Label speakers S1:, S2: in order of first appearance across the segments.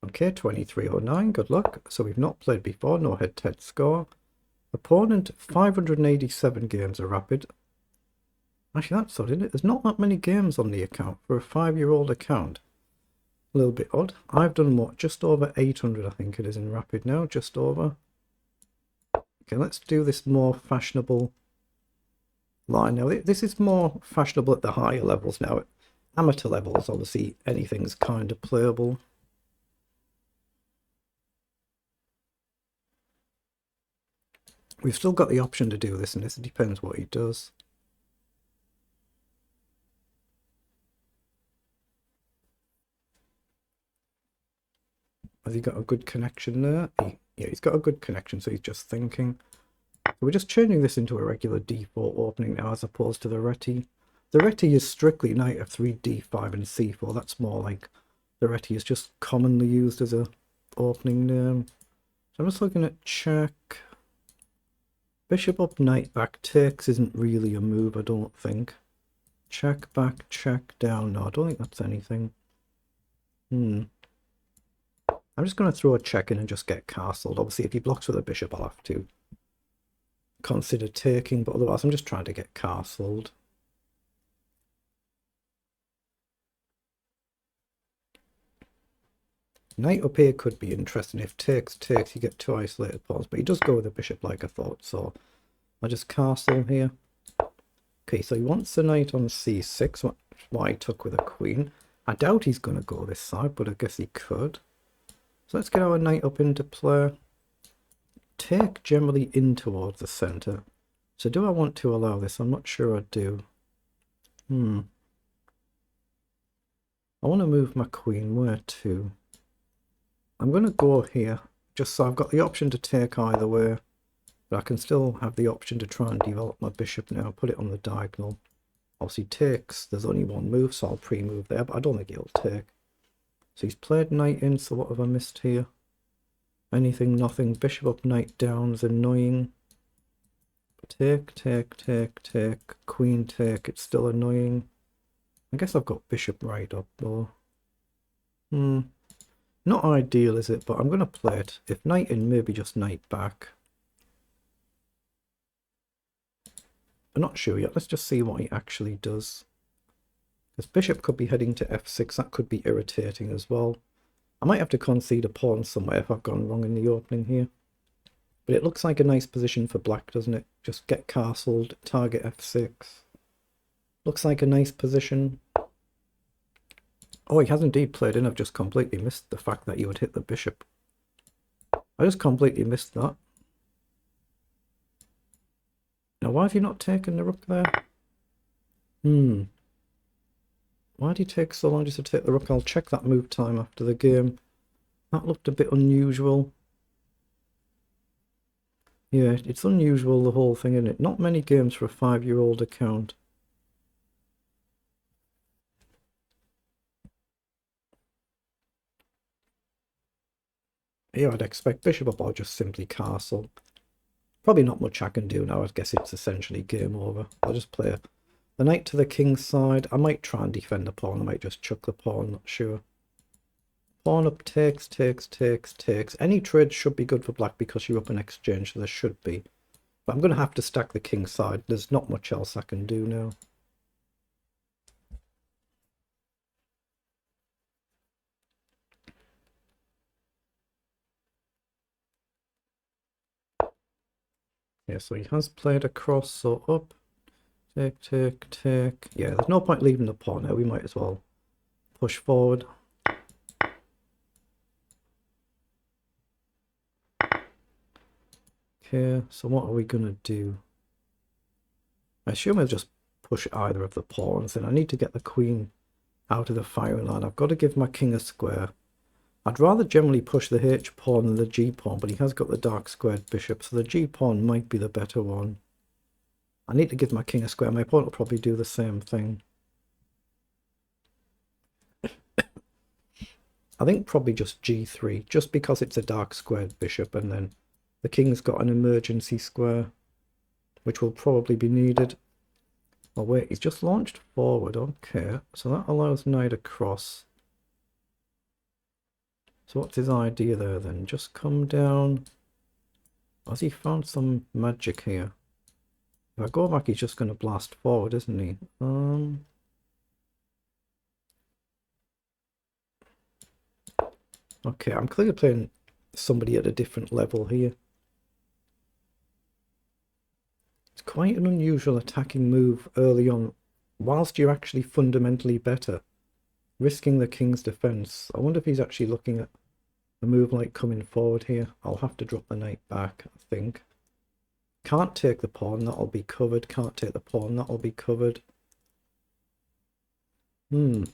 S1: Okay, 2309, good luck. So we've not played before, no head-to-head score. Opponent, 587 games of Rapid. Actually, that's odd, isn't it? There's not that many games on the account for a 5-year-old account. A little bit odd. I've done what? Just over 800, I think it is in Rapid now, just over. Okay, let's do this more fashionable line now. This is more fashionable at the higher levels now. At amateur levels, obviously, anything's kind of playable. We've still got the option to do this, and this depends what he does. Has he got a good connection there? Yeah, he's got a good connection, so he's just thinking. So we're just changing this into a regular d4 opening now, as opposed to the reti. The reti is strictly knight f3, d5, and c4. That's more like the reti is just commonly used as a opening name. So I'm just looking at check. Bishop up, knight back. Takes isn't really a move, I don't think. Check back, check down. No, I don't think that's anything. I'm just going to throw a check in and just get castled. Obviously, if he blocks with a bishop, I'll have to consider taking, but otherwise I'm just trying to get castled. Knight up here could be interesting. If takes, you get 2 isolated pawns, but he does go with a bishop like I thought, so I'll just castle here. Okay, so he wants the knight on c6, what I took with a queen. I doubt he's going to go this side, but I guess he could. So let's get our knight up into play. Take generally in towards the centre. So do I want to allow this? I'm not sure I do. I want to move my queen. Where to? I'm going to go here, just so I've got the option to take either way. But I can still have the option to try and develop my bishop now. Put it on the diagonal. Obviously takes. There's only one move, so I'll pre-move there, but I don't think he'll take. So he's played knight in, so what have I missed here? Anything, nothing. Bishop up, knight down is annoying. Take, take, take, take. Queen take, it's still annoying. I guess I've got bishop right up though. Not ideal, is it? But I'm going to play it. If knight in, maybe just knight back. I'm not sure yet. Let's just see what he actually does. This bishop could be heading to f6. That could be irritating as well. I might have to concede a pawn somewhere if I've gone wrong in the opening here. But it looks like a nice position for black, doesn't it? Just get castled, target f6. Looks like a nice position. Oh, he has indeed played in. I've just completely missed the fact that you would hit the bishop. I just completely missed that. Now, why have you not taken the rook there? Why did he take so long just to take the rook? I'll check that move time after the game. That looked a bit unusual. Yeah, it's unusual, the whole thing, isn't it? Not many games for a 5-year-old account. Here I'd expect bishop up or just simply castle. Probably not much I can do now. I guess it's essentially game over. I'll just play the knight to the king's side. I might try and defend the pawn. I might just chuck the pawn, not sure. Pawn up, takes, takes, takes, takes. Any trade should be good for black because you're up in exchange, so there should be. But I'm going to have to stack the king's side. There's not much else I can do now. Yeah, so he has played across, so up. Take, take, take. Yeah, there's no point leaving the pawn now. We might as well push forward. Okay, so what are we going to do? I assume I'll just push either of the pawns, and I need to get the queen out of the firing line. I've got to give my king a square. I'd rather generally push the h pawn than the g pawn, but he has got the dark squared bishop, so the g pawn might be the better one. I need to give my king a square. My opponent will probably do the same thing. I think probably just g3, just because it's a dark squared bishop, and then the king's got an emergency square, which will probably be needed. Oh wait, he's just launched forward. Okay, so that allows knight across. So what's his idea there then? Just come down. Has he found some magic here? If I go back, he's just going to blast forward, isn't he? Okay, I'm clearly playing somebody at a different level here. It's quite an unusual attacking move early on, whilst you're actually fundamentally better. Risking the king's defense. I wonder if he's actually looking at a move like coming forward here. I'll have to drop the knight back, I think. Can't take the pawn, that'll be covered. Can't take the pawn, that'll be covered. It's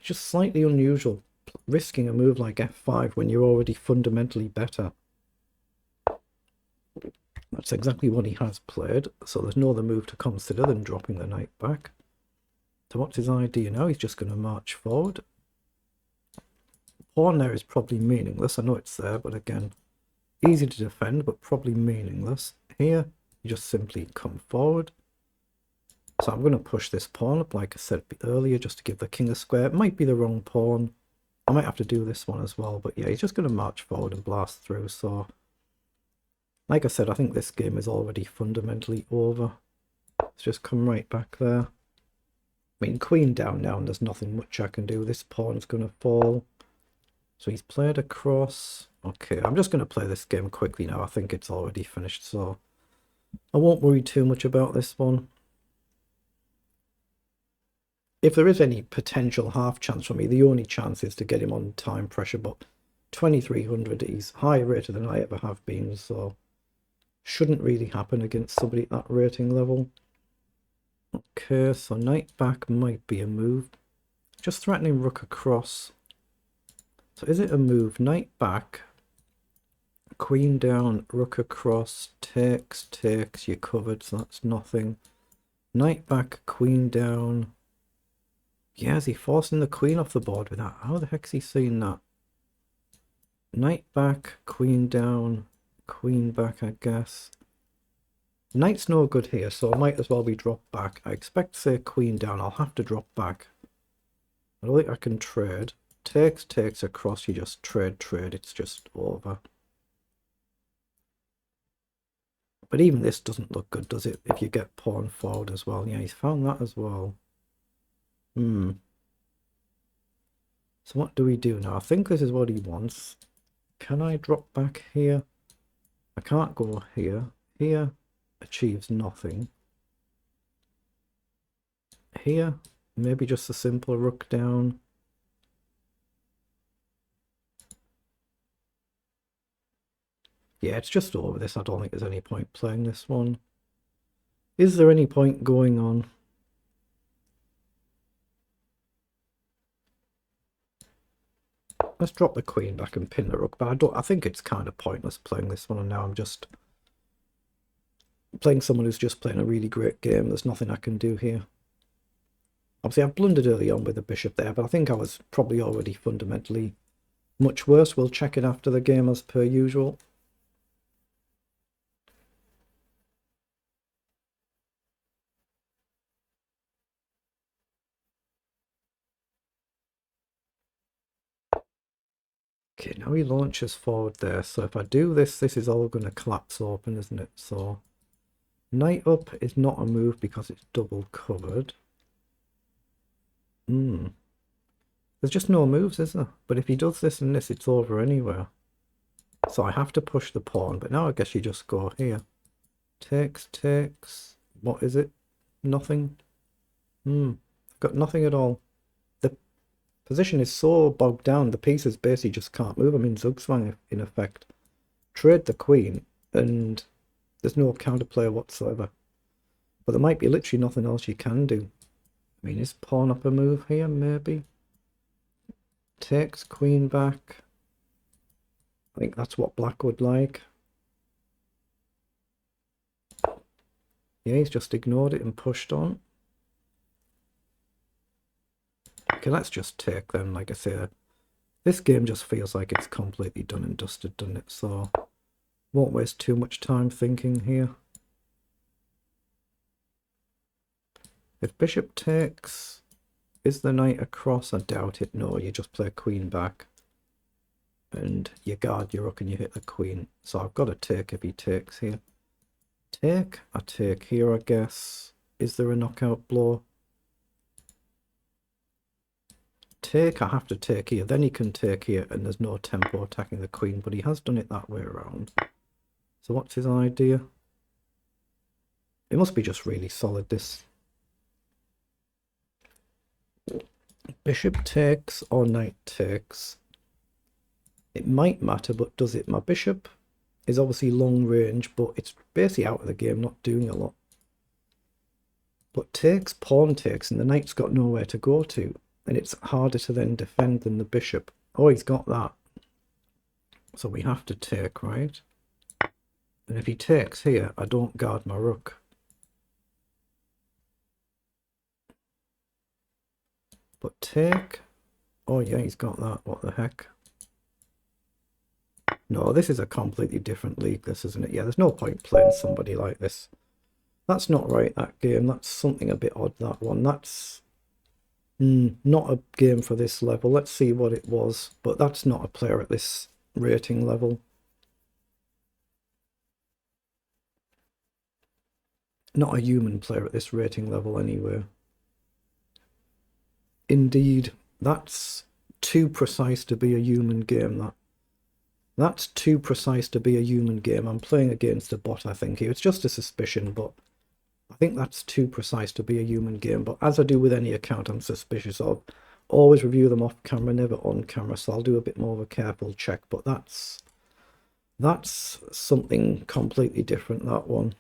S1: just slightly unusual, risking a move like f5 when you're already fundamentally better. That's exactly what he has played, so there's no other move to consider than dropping the knight back. So what's his idea now? He's just going to march forward. Pawn there is probably meaningless. I know it's there, but again, easy to defend, but probably meaningless. Here, you just simply come forward. So I'm going to push this pawn up, like I said earlier, just to give the king a square. It might be the wrong pawn. I might have to do this one as well, but yeah, he's just going to march forward and blast through. So, like I said, I think this game is already fundamentally over. Let's just come right back there. I mean, queen down now, and there's nothing much I can do. This pawn's going to fall. So he's played across. Okay, I'm just going to play this game quickly now. I think it's already finished, so I won't worry too much about this one. If there is any potential half chance for me, the only chance is to get him on time pressure, but 2300 is higher rated than I ever have been, so shouldn't really happen against somebody at that rating level. Okay, so knight back might be a move. Just threatening rook across. So is it a move? Knight back, queen down, rook across, takes, you're covered, so that's nothing. Knight back, queen down. Yeah, is he forcing the queen off the board with that? How the heck's he seeing that? Knight back, queen down, queen back, I guess. Knight's no good here, so I might as well be dropped back. I expect to say queen down. I'll have to drop back. I don't think I can trade. Takes across, you just trade, it's just over. But even this doesn't look good, does it? If you get pawn forward as well. Yeah, he's found that as well. So what do we do now? I think this is what he wants. Can I drop back here? I can't go here. Here achieves nothing. Here, maybe just a simple rook down. Yeah, it's just over this. I don't think there's any point playing this one. Is there any point going on? Let's drop the queen back and pin the rook, but I think it's kind of pointless playing this one, and now I'm just playing someone who's just playing a really great game. There's nothing I can do here. Obviously, I've blundered early on with the bishop there, but I think I was probably already fundamentally much worse. We'll check it after the game as per usual. Okay, now he launches forward there. So if I do this, this is all going to collapse open, isn't it? So knight up is not a move because it's double covered. There's just no moves, is there? But if he does this and this, it's over anywhere. So I have to push the pawn, but now I guess you just go here. Takes. What is it? Nothing. Got nothing at all. The position is so bogged down, the pieces basically just can't move. I'm in Zugzwang in effect. Trade the queen, and there's no counterplay whatsoever. But there might be literally nothing else you can do. I mean, is pawn up a move here, maybe? Takes, queen back. I think that's what black would like. Yeah, he's just ignored it and pushed on. Okay, let's just take them. Like I say, this game just feels like it's completely done and dusted, doesn't it? So, won't waste too much time thinking here. If bishop takes, is the knight across? I doubt it. No, you just play queen back. and you guard your rook and you hit the queen. So I've got to take if he takes here. Take, I take here, I guess. Is there a knockout blow? Take, I have to take here. Then he can take here, and there's no tempo attacking the queen, but he has done it that way around. So what's his idea? It must be just really solid, this. Bishop takes or knight takes. It might matter, but does it? My bishop is obviously long range, but it's basically out of the game, not doing a lot. But takes, pawn takes, and the knight's got nowhere to go to. And it's harder to then defend than the bishop. Oh, he's got that. So we have to take, right? And if he takes here, I don't guard my rook. But take... Oh yeah, he's got that. What the heck? No, this is a completely different league, this, isn't it? Yeah, there's no point playing somebody like this. That's not right, that game. That's something a bit odd, that one. That's not a game for this level. Let's see what it was. But that's not a player at this rating level. Not a human player at this rating level anyway. Indeed, that's too precise to be a human game, That's too precise to be a human game. I'm playing against a bot, I think here. It's just a suspicion, but I think that's too precise to be a human game. But as I do with any account I'm suspicious of, always review them off camera, never on camera. So I'll do a bit more of a careful check. But that's something completely different, that one.